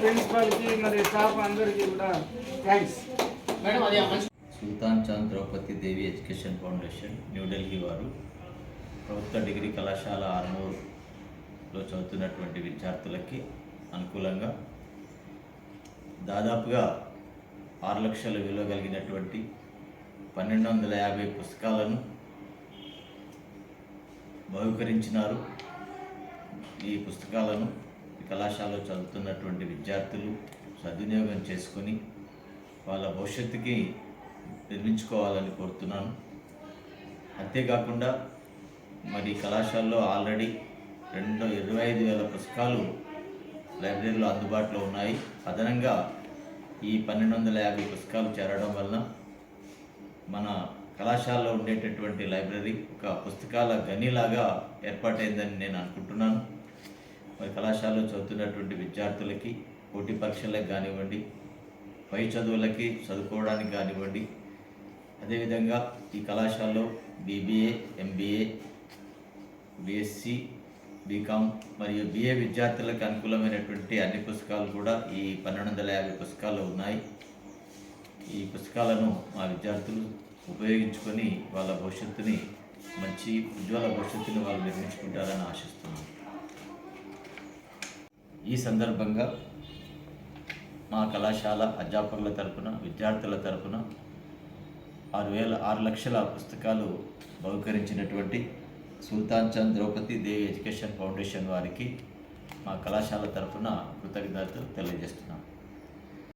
ప్రిన్సిపాల్కి మరి స్టాఫ్ అందరికీ కూడా థ్యాంక్స్. మేడం అది సుల్తాన్ చాంద్ ద్రౌపది దేవి ఎడ్యుకేషన్ ఫౌండేషన్ న్యూఢిల్లీ వారు ప్రభుత్వ డిగ్రీ కళాశాల ఆర్మూర్లో చదువుతున్నటువంటి విద్యార్థులకి అనుకూలంగా దాదాపుగా 6 లక్షల విలువ కలిగినటువంటి 1250 పుస్తకాలను బహుకరించినారు. ఈ పుస్తకాలను కళాశాలలో చదువుతున్నటువంటి విద్యార్థులు సద్వినియోగం చేసుకొని వాళ్ళ భవిష్యత్తుకి నిర్మించుకోవాలని కోరుతున్నాను. అంతేకాకుండా మరి కళాశాలలో ఆల్రెడీ 25,000 పుస్తకాలు లైబ్రరీలో అందుబాటులో ఉన్నాయి. అదనంగా ఈ 1250 పుస్తకాలు చేరడం వలన మన కళాశాలలో ఉండేటటువంటి లైబ్రరీ ఒక పుస్తకాల గనిలాగా ఏర్పాటైందని నేను అనుకుంటున్నాను. మరి కళాశాలలో చదువుతున్నటువంటి విద్యార్థులకి పోటీ పరీక్షలకు కానివ్వండి, పై చదువులకి చదువుకోవడానికి కానివ్వండి, అదేవిధంగా ఈ కళాశాలలో BBA, MBA, BSc, బీకామ్ మరియు BA విద్యార్థులకు అనుకూలమైనటువంటి అన్ని పుస్తకాలు కూడా ఈ 1250 పుస్తకాలు ఉన్నాయి. ఈ పుస్తకాలను మా విద్యార్థులు ఉపయోగించుకొని వాళ్ళ భవిష్యత్తుని మంచి ఉజ్వల భవిష్యత్తుని వాళ్ళు నిర్మించుకుంటారని ఆశిస్తున్నాను. ఈ సందర్భంగా మా కళాశాల అధ్యాపకుల తరపున విద్యార్థుల తరపున 6 లక్షల పుస్తకాలు బహుకరించినటువంటి సుల్తాన్ చాంద్ ద్రౌపది దేవి ఎడ్యుకేషన్ ఫౌండేషన్ వారికి మా కళాశాల తరపున కృతజ్ఞతలు తెలియజేస్తున్నాను.